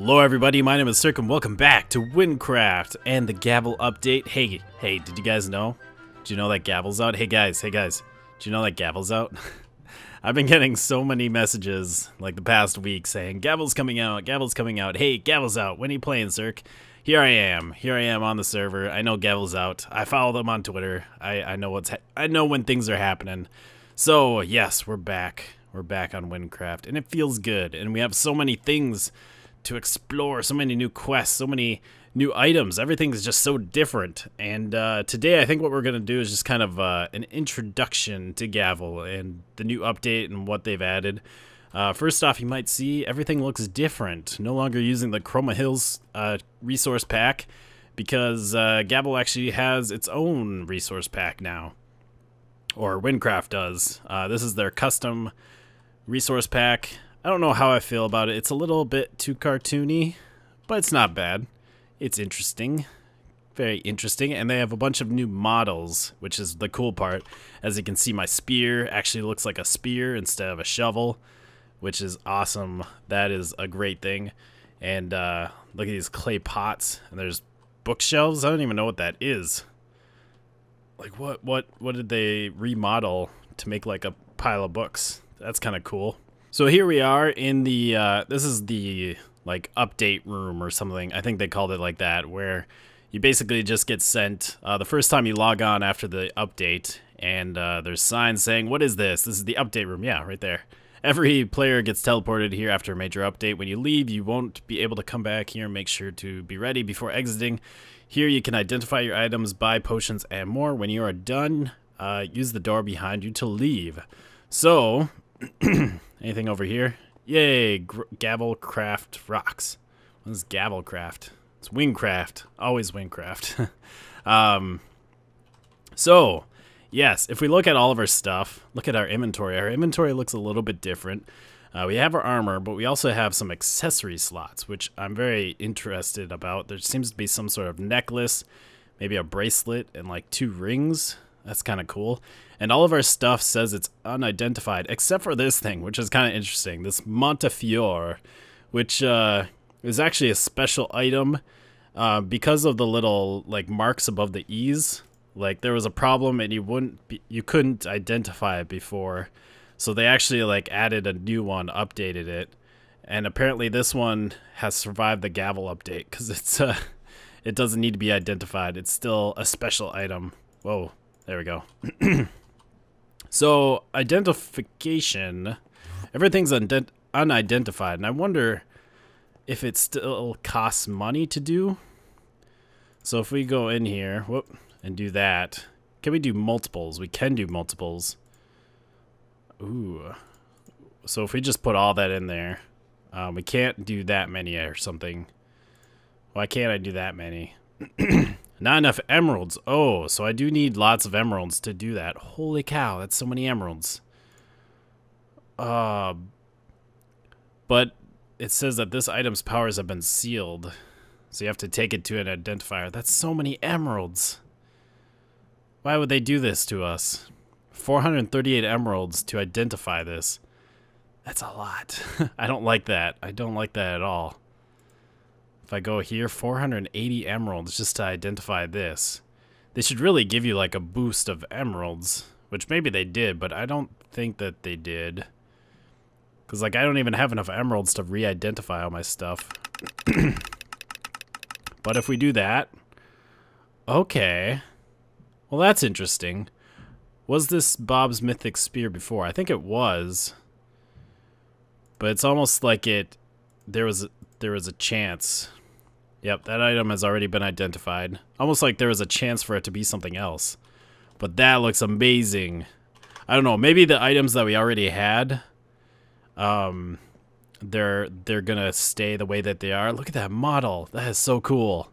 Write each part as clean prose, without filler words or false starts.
Hello everybody, my name is Cirque and welcome back to Wynncraft and the Gavel update. Hey, did you guys know? Did you know that Gavel's out? Hey guys, did you know that Gavel's out? I've been getting so many messages like the past week saying Gavel's coming out, hey, Gavel's out, when are you playing, Cirque? Here I am on the server. I know Gavel's out. I follow them on Twitter. I know I know when things are happening. So yes, we're back. We're back on Wynncraft and it feels good, and we have so many things to explore, so many new quests, so many new items. Everything's just so different. And today I think what we're gonna do is just kind of an introduction to Gavel and the new update and what they've added. First off, you might see everything looks different. No longer using the Chroma Hills resource pack, because Gavel actually has its own resource pack now, or Wynncraft does. This is their custom resource pack. I don't know how I feel about it. It's a little bit too cartoony, but it's not bad. It's interesting. Very interesting. And they have a bunch of new models, which is the cool part. As you can see, my spear actually looks like a spear instead of a shovel, which is awesome. That is a great thing. And look at these clay pots. And there's bookshelves. I don't even know what that is. Like, what did they remodel to make like a pile of books? That's kind of cool. So here we are in the, this is the, like, update room or something. I think they called it like that, where you basically just get sent the first time you log on after the update, and there's signs saying, what is this? This is the update room. Yeah, right there. Every player gets teleported here after a major update. When you leave, you won't be able to come back here. Make sure to be ready before exiting. Here you can identify your items, buy potions, and more. When you are done, use the door behind you to leave. So... anything over here? Yay! Gavelcraft rocks. What is Gavelcraft? It's Wynncraft. Always Wynncraft. So, yes, if we look at all of our stuff, look at our inventory. Our inventory looks a little bit different. We have our armor, but we also have some accessory slots, which I'm very interested about. There seems to be some sort of necklace, maybe a bracelet, and like 2 rings. That's kind of cool. And all of our stuff says it's unidentified, except for this thing, which is kind of interesting. This Montefiore, which is actually a special item because of the little like marks above the E's. Like there was a problem and you couldn't identify it before. So they actually like added a new one, updated it. And apparently this one has survived the Gavel update because it's it doesn't need to be identified. It's still a special item. Whoa. There we go. So, identification, everything's unidentified, and I wonder if it still costs money to do. So if we go in here, whoop, and do that, can we do multiples? We can do multiples. Ooh. So if we just put all that in there, we can't do that many or something. Why can't I do that many? Not enough emeralds. Oh, so I do need lots of emeralds to do that. Holy cow, that's so many emeralds. But it says that this item's powers have been sealed. So you have to take it to an identifier. That's so many emeralds. Why would they do this to us? 438 emeralds to identify this. That's a lot. I don't like that. I don't like that at all. If I go here, 480 emeralds just to identify this. They should really give you like a boost of emeralds, which maybe they did, but I don't think that they did. Because like I don't even have enough emeralds to re-identify all my stuff. But if we do that, okay. Well, that's interesting. Was this Bob's Mythic Spear before? I think it was. But it's almost like there was a chance. Yep, that item has already been identified. Almost like there was a chance for it to be something else. But that looks amazing. I don't know, maybe the items that we already had, they're gonna stay the way that they are. Look at that model. That is so cool.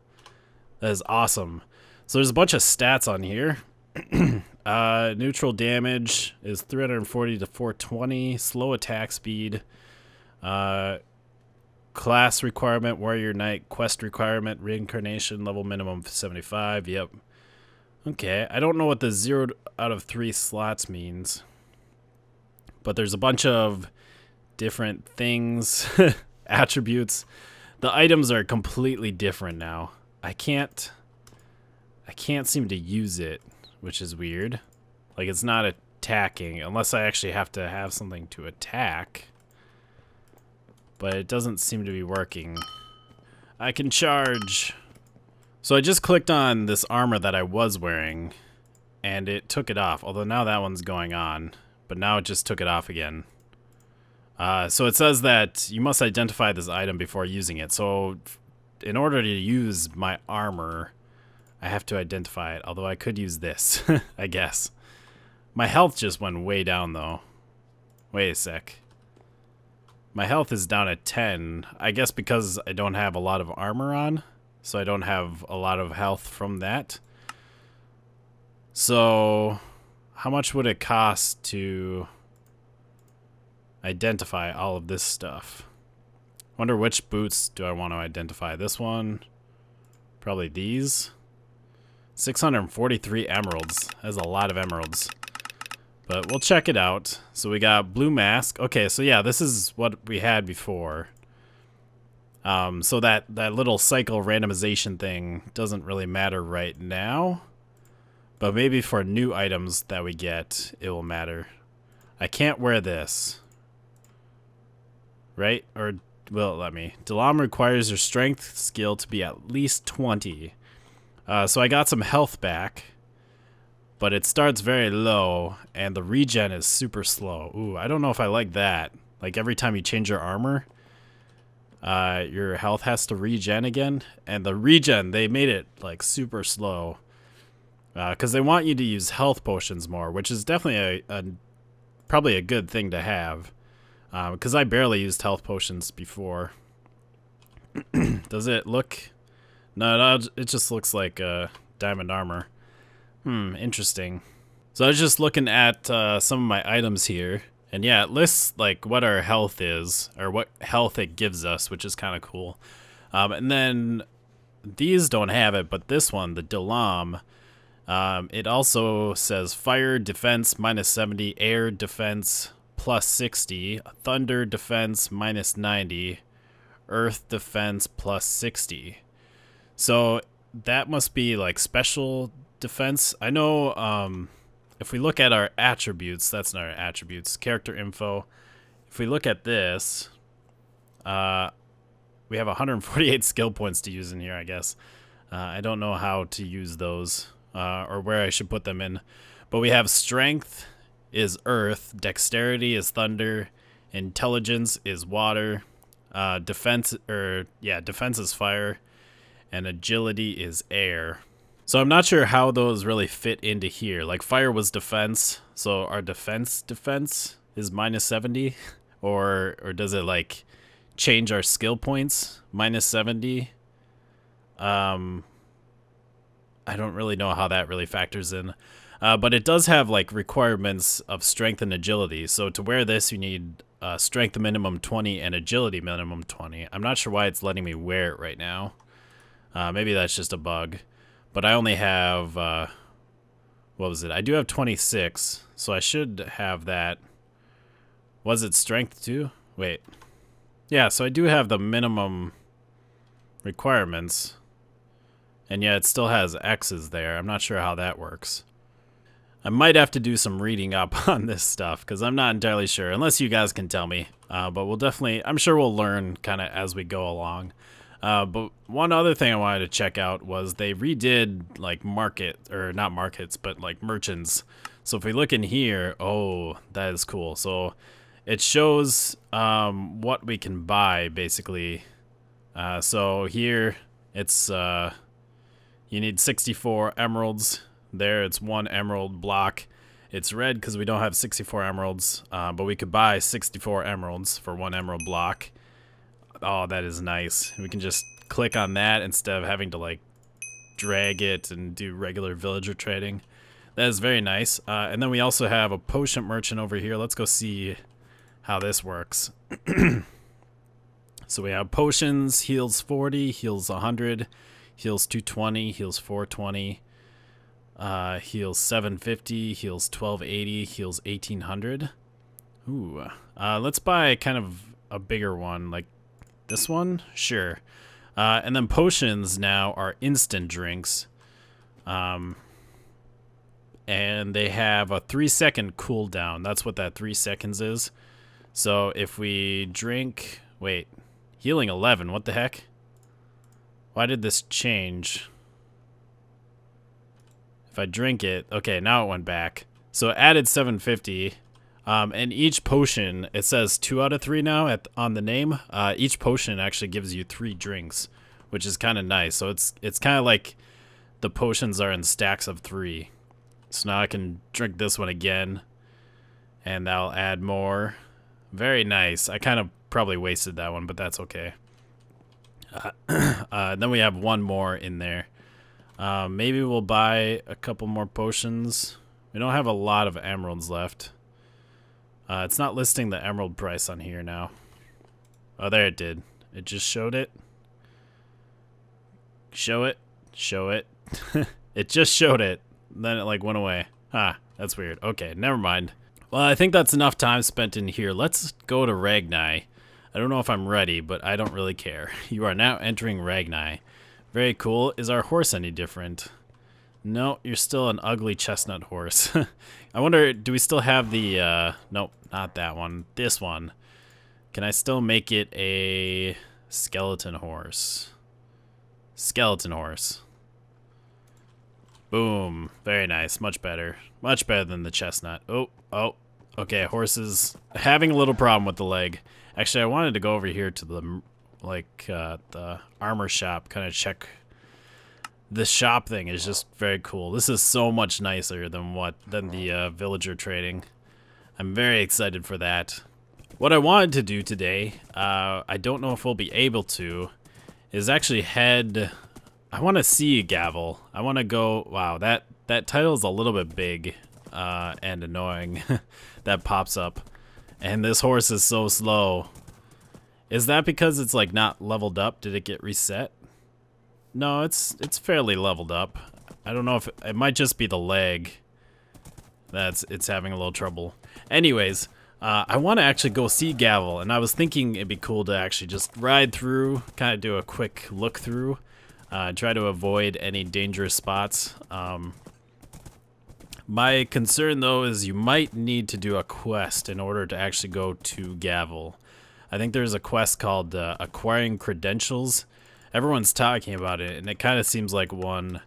That is awesome. So there's a bunch of stats on here. Neutral damage is 340 to 420. Slow attack speed. Class requirement, Warrior Knight. Quest requirement, Reincarnation, level minimum 75. Yep. Okay, I don't know what the 0 out of 3 slots means. But there's a bunch of different things, attributes The items are completely different now. I can't seem to use it, which is weird. Like, it's not attacking, unless I actually have to have something to attack. But it doesn't seem to be working. I can charge. So I just clicked on this armor that I was wearing, and it took it off. Although now that one's going on, but now it just took it off again. So it says that you must identify this item before using it. So in order to use my armor, I have to identify it. Although I could use this, I guess. My health just went way down, though. Wait a sec. My health is down at 10. I guess because I don't have a lot of armor on. So I don't have a lot of health from that. So how much would it cost to identify all of this stuff? Wonder which boots do I want to identify. This one? Probably these. 643 emeralds. That's a lot of emeralds. But we'll check it out. So we got blue mask. Okay, so yeah, this is what we had before. So that little cycle randomization thing doesn't really matter right now. But maybe for new items that we get, it will matter. I can't wear this. Right? Or will it let me? Dalam requires your strength skill to be at least 20. So I got some health back. But it starts very low, and the regen is super slow. Ooh, I don't know if I like that. Like, every time you change your armor, your health has to regen again. And the regen, they made it, like, super slow. Because they want you to use health potions more, which is definitely probably a good thing to have. Because I barely used health potions before. Does it look... No, it just looks like diamond armor. Interesting. So I was just looking at some of my items here, and yeah, it lists like what our health is, or what health it gives us, which is kind of cool. And then these don't have it, but this one, the Dalam, it also says fire defense minus 70, air defense plus 60, thunder defense minus 90, earth defense plus 60. So that must be like special defense. I know if we look at our attributes, that's not our attributes, character info. If we look at this, we have 148 skill points to use in here, I guess. I don't know how to use those or where I should put them in. But we have strength is earth, dexterity is thunder, intelligence is water, defense is fire, and agility is air. So I'm not sure how those really fit into here. Like fire was defense, so our defense is minus 70, or does it like change our skill points minus 70? I don't really know how that really factors in. But it does have like requirements of strength and agility. So to wear this, you need strength minimum 20 and agility minimum 20. I'm not sure why it's letting me wear it right now. Maybe that's just a bug. But I only have, what was it? I do have 26, so I should have that. Was it strength too? Wait. Yeah, so I do have the minimum requirements. And yeah, it still has X's there. I'm not sure how that works. I might have to do some reading up on this stuff, because I'm not entirely sure, unless you guys can tell me. But we'll definitely, I'm sure we'll learn kind of as we go along. But one other thing I wanted to check out was they redid like not markets, but like merchants. So if we look in here, oh, that is cool. So it shows what we can buy basically. So here it's you need 64 emeralds. There it's 1 emerald block. It's red because we don't have 64 emeralds, but we could buy 64 emeralds for 1 emerald block. Oh, that is nice. We can just click on that instead of having to like drag it and do regular villager trading. That is very nice. And then we also have a potion merchant over here. Let's go see how this works. So we have potions, heals 40, heals 100, heals 220, heals 420, heals 750, heals 1280, heals 1800. Ooh. Let's buy kind of a bigger one, like This one? Sure. And then potions now are instant drinks. And they have a 3-second cooldown. That's what that 3 seconds is. So if we drink... Wait. Healing 11. What the heck? Why did this change? If I drink it... Okay, now it went back. So it added 750. And each potion, it says 2 out of 3 now on the name. Each potion actually gives you 3 drinks, which is kind of nice. So it's kind of like the potions are in stacks of 3. So now I can drink this one again, and that'll add more. Very nice. I kind of probably wasted that one, but that's okay. Then we have one more in there. Maybe we'll buy a couple more potions. We don't have a lot of emeralds left. It's not listing the emerald price on here now. Oh, there it did. It just showed it. Show it. Show it. It just showed it. Then it like went away. Ah, that's weird. Okay, never mind. Well, I think that's enough time spent in here. Let's go to Ragnai. I don't know if I'm ready, but I don't really care. You are now entering Ragnai. Very cool. Is our horse any different? No, you're still an ugly chestnut horse. I wonder, do we still have the, nope, not that one. This one. Can I still make it a skeleton horse? Skeleton horse. Boom. Very nice. Much better. Much better than the chestnut. Oh. Okay, horses having a little problem with the leg. Actually, I wanted to go over here to the, the armor shop, kind of check. The shop thing is just very cool. This is so much nicer than the villager trading. I'm very excited for that. What I wanted to do today, I don't know if we'll be able to, is actually head... I want to see Gavel. I want to go... Wow, that title is a little bit big and annoying. That pops up. And this horse is so slow. Is that because it's like not leveled up? Did it get reset? No, it's fairly leveled up. I don't know if... It might just be the leg it's having a little trouble. Anyways, I want to actually go see Gavel, and I was thinking it'd be cool to actually just ride through, kind of do a quick look through. Try to avoid any dangerous spots. My concern, though, is you might need to do a quest in order to actually go to Gavel. I think there's a quest called Acquiring Credentials. Everyone's talking about it, and it kind of seems like one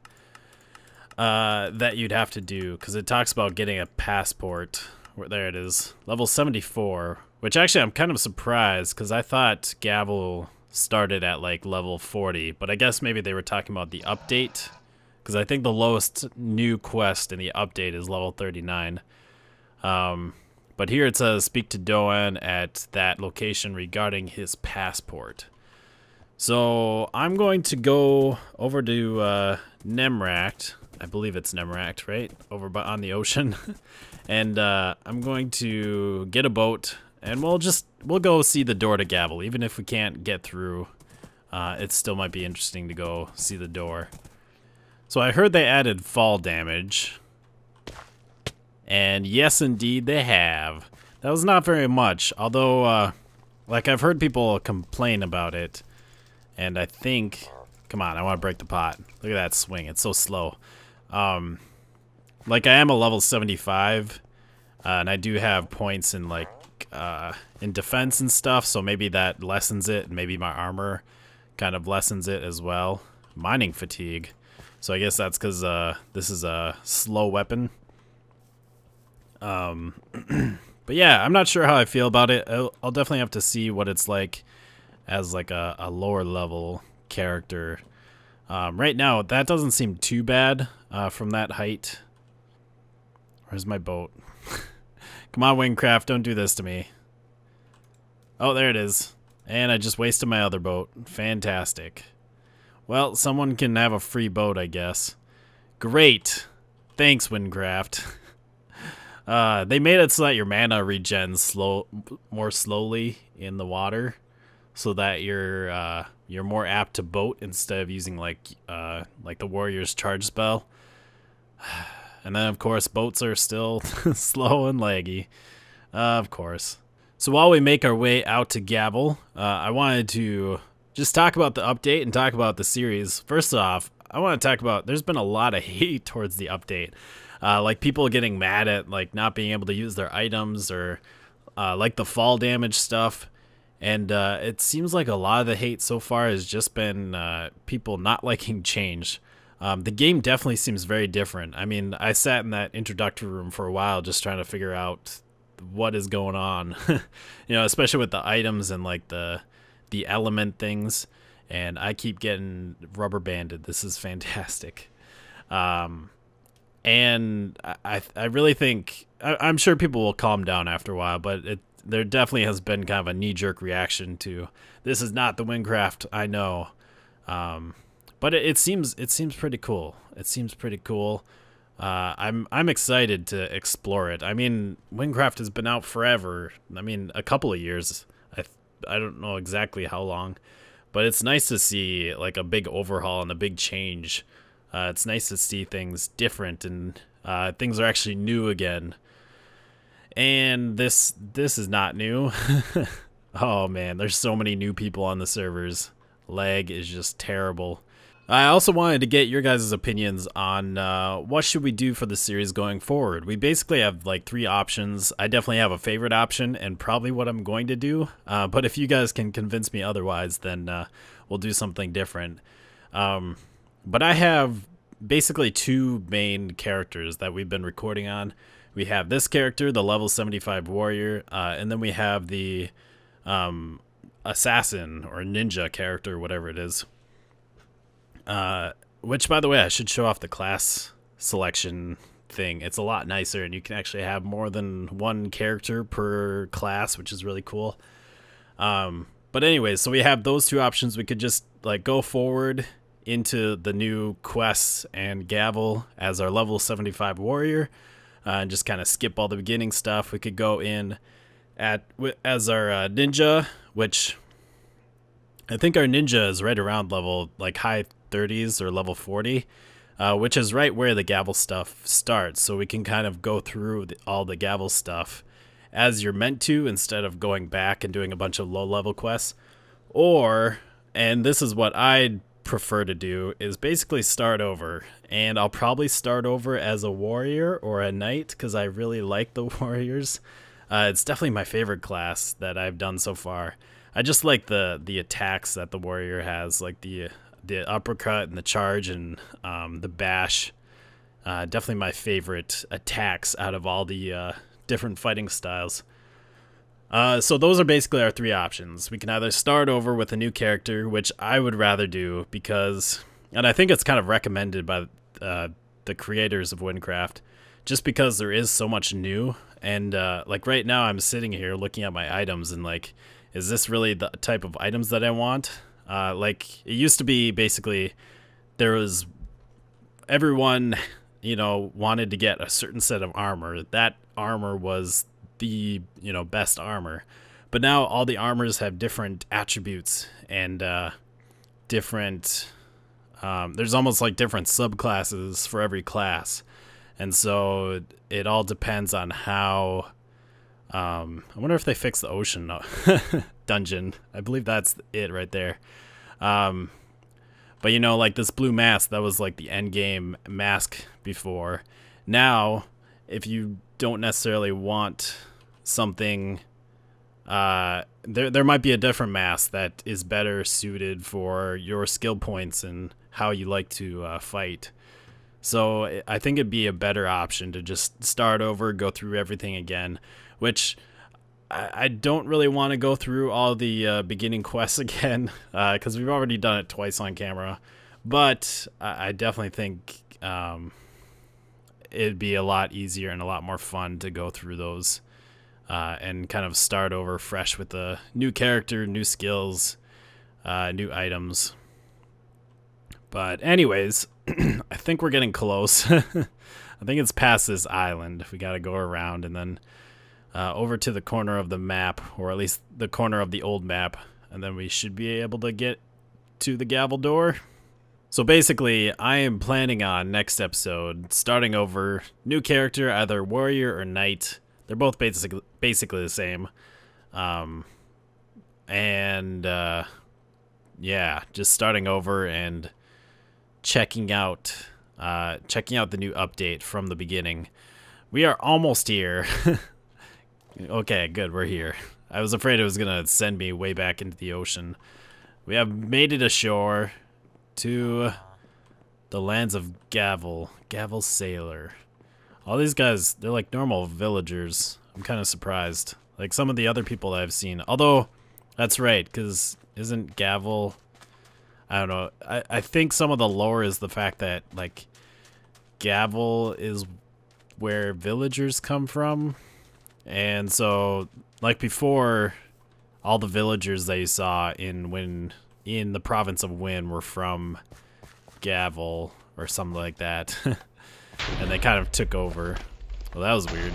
that you'd have to do, because it talks about getting a passport. There it is. Level 74, which actually I'm kind of surprised, because I thought Gavel started at like level 40, but I guess maybe they were talking about the update, because I think the lowest new quest in the update is level 39. But here it says speak to Doan at that location regarding his passport. So I'm going to go over to Nemract. I believe it's Nemract, right? Over on the ocean. And I'm going to get a boat, and we'll go see the door to Gavel. Even if we can't get through, it still might be interesting to go see the door. So I heard they added fall damage. And yes, indeed, they have. That was not very much, although, like, I've heard people complain about it. And I think... Come on, I want to break the pot. Look at that swing. It's so slow. Like, I am a level 75, and I do have points in, like, in defense and stuff, so maybe that lessens it, and maybe my armor kind of lessens it as well. Mining fatigue. So I guess that's because this is a slow weapon. But yeah, I'm not sure how I feel about it. I'll definitely have to see what it's like as like a lower level character. Right now, that doesn't seem too bad from that height. Where's my boat? Come on, Wingcraft, don't do this to me. Oh, there it is. And I just wasted my other boat. Fantastic. Well, someone can have a free boat, I guess. Great. Thanks, Windcraft. They made it so that your mana regens more slowly in the water, so that you're more apt to boat instead of using like the warrior's charge spell. And then of course boats are still slow and laggy, of course. So while we make our way out to Gavel, I wanted to just talk about the update and talk about the series. First off, I want to talk about, there's been a lot of hate towards the update. Like people getting mad at like not being able to use their items, or like the fall damage stuff. And it seems like a lot of the hate so far has just been people not liking change. The game definitely seems very different. I mean, I sat in that introductory room for a while just trying to figure out what is going on. You know, especially with the items and like the element things. And I keep getting rubber banded. This is fantastic. And I really think, I'm sure people will calm down after a while, but there definitely has been kind of a knee-jerk reaction to, this is not the Windcraft I know. But it seems pretty cool. It seems pretty cool. I'm excited to explore it. I mean, Windcraft has been out forever. I mean, a couple of years. I don't know exactly how long, but it's nice to see like a big overhaul and a big change. It's nice to see things different, and things are actually new again. And this is not new. Oh man, there's so many new people on the servers. Lag is just terrible. I also wanted to get your guys' opinions on what should we do for the series going forward. We basically have like 3 options. I definitely have a favorite option and probably what I'm going to do. But if you guys can convince me otherwise, then we'll do something different. But I have basically 2 main characters that we've been recording on. We have this character, the level 75 warrior, and then we have the assassin or ninja character, whatever it is. Which, by the way, I should show off the class selection thing. It's a lot nicer, and you can actually have more than 1 character per class, which is really cool. But anyways, so we have those 2 options. We could just like go forward into the new quests and Gavel as our level 75 warrior, and just kind of skip all the beginning stuff. We could go in as our ninja, which I think our ninja is right around level like high 30s or level 40, which is right where the Gavel stuff starts. So we can kind of go through all the Gavel stuff as you're meant to, instead of going back and doing a bunch of low-level quests. Or, and this is what I'd prefer to do, is basically start over. And I'll probably start over as a warrior or a knight, because I really like the warriors. It's definitely my favorite class that I've done so far. I just like the attacks that the warrior has, like the uppercut and the charge and the bash. Definitely my favorite attacks out of all the different fighting styles. So those are basically our 3 options. We can either start over with a new character, which I would rather do because, and I think it's kind of recommended by the creators of Windcraft, just because there is so much new. And like right now I'm sitting here looking at my items and like, is this really the type of items that I want? Like it used to be basically there was everyone, you know, wanted to get a certain set of armor. That armor was the, you know, best armor. But now all the armors have different attributes and different there's almost like different subclasses for every class. And so it all depends on how I wonder if they fixed the ocean dungeon. I believe that's it right there. But you know, like this blue mask, that was like the end game mask before. Now, if you don't necessarily want something, there might be a different mask that is better suited for your skill points and how you like to fight. So I think it'd be a better option to just start over, go through everything again, which I don't really want to go through all the beginning quests again, because we've already done it twice on camera. But I definitely think it'd be a lot easier and a lot more fun to go through those and kind of start over fresh with a new character, new skills, new items. But anyways, I think we're getting close. I think it's past this island. We got to go around and then over to the corner of the map, or at least the corner of the old map, and then we should be able to get to the Gavel door. So basically, I am planning on next episode starting over, new character, either warrior or knight. They're both basically the same. And yeah, just starting over and checking out the new update from the beginning. We are almost here. Okay, good, we're here. I was afraid it was gonna send me way back into the ocean. We have made it ashore to the lands of Gavel Sailor. All these guys, they're like normal villagers. I'm kind of surprised. Like some of the other people that I've seen. Although, that's right, because isn't Gavel... I don't know. I think some of the lore is the fact that, like, Gavel is where villagers come from. And so, like before, all the villagers that you saw in the province of Wynn were from Gavel or something like that. And they kind of took over. Well, that was weird.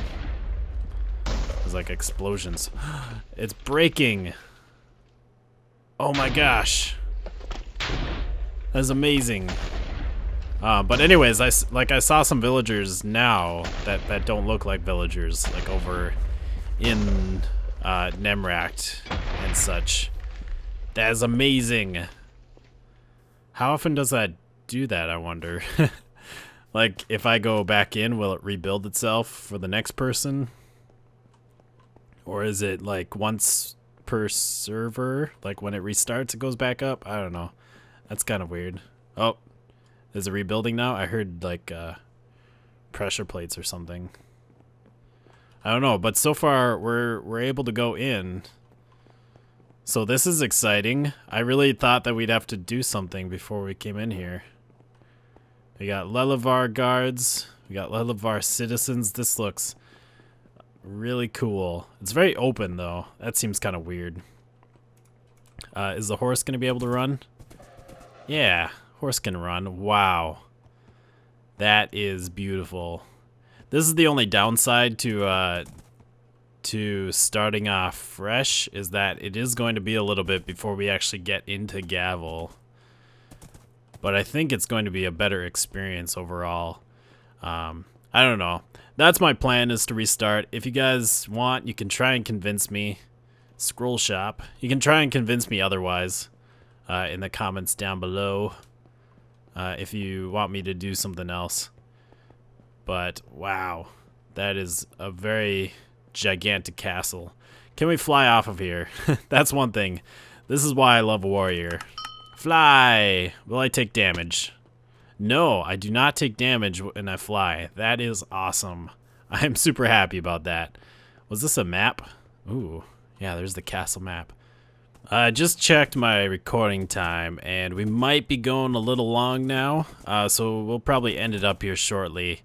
There's like explosions. It's breaking. Oh my gosh. That's amazing. But anyways, I saw some villagers now that don't look like villagers, like over in Nemract and such. That is amazing. How often does that do that, I wonder? Like, if I go back in, will it rebuild itself for the next person? Or is it like once per server? Like when it restarts, it goes back up? I don't know. That's kind of weird. Oh, is it rebuilding now? I heard like pressure plates or something. I don't know, but so far we're able to go in. So this is exciting. I really thought that we'd have to do something before we came in here. We got Lelevar guards. We got Lelevar citizens. This looks really cool. It's very open though. That seems kind of weird. Is the horse going to be able to run? Yeah, horse can run. Wow. That is beautiful. This is the only downside to starting off fresh, is that it is going to be a little bit before we actually get into Gavel. But I think it's going to be a better experience overall. I don't know. That's my plan, is to restart. If you guys want, you can try and convince me. Scroll shop. You can try and convince me otherwise in the comments down below if you want me to do something else. But wow, that is a very gigantic castle. Can we fly off of here? That's one thing. This is why I love Warrior. Fly! Will I take damage? No, I do not take damage when I fly. That is awesome. I am super happy about that. Was this a map? Ooh, yeah, there's the castle map. I just checked my recording time, and we might be going a little long now, so we'll probably end it up here shortly.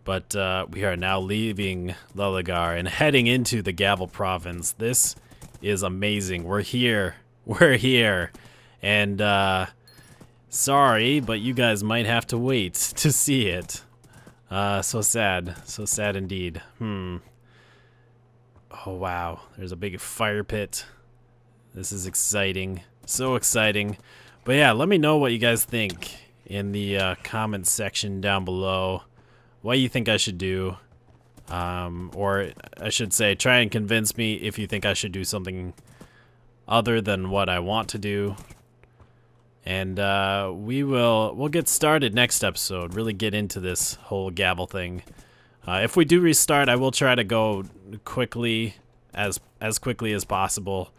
But we are now leaving Lelegar and heading into the Gavel province. This is amazing. We're here. We're here. And sorry, but you guys might have to wait to see it. So sad. So sad indeed. Oh wow, there's a big fire pit. This is exciting. So exciting. But yeah, let me know what you guys think in the comments section down below. What you think I should do. Or I should say, try and convince me if you think I should do something other than what I want to do. And we'll get started next episode, really get into this whole Gavel thing. If we do restart, I will try to go quickly, as quickly as possible.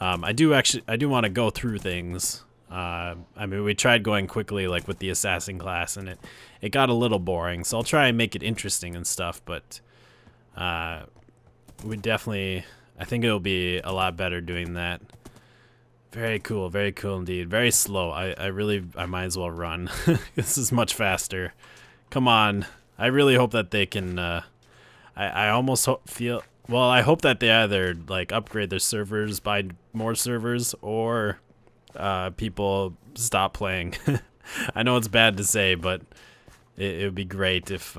I do want to go through things. I mean, we tried going quickly, like with the assassin class, and it got a little boring. So I'll try and make it interesting and stuff. But we definitely, I think it'll be a lot better doing that. Very cool indeed. Very slow. I might as well run. This is much faster. Come on. I really hope that they can, I almost feel, well, I hope that they either, like, upgrade their servers, buy more servers, or people stop playing. I know it's bad to say, but it would be great if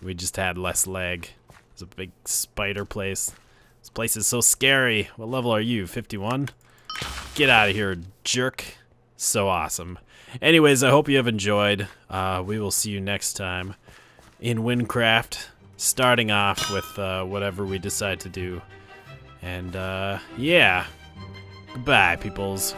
we just had less lag. There's a big spider place. This place is so scary. What level are you? 51? Get out of here, jerk. So awesome. Anyways, I hope you have enjoyed. We will see you next time in Wynncraft, starting off with whatever we decide to do. And, yeah. Goodbye, peoples.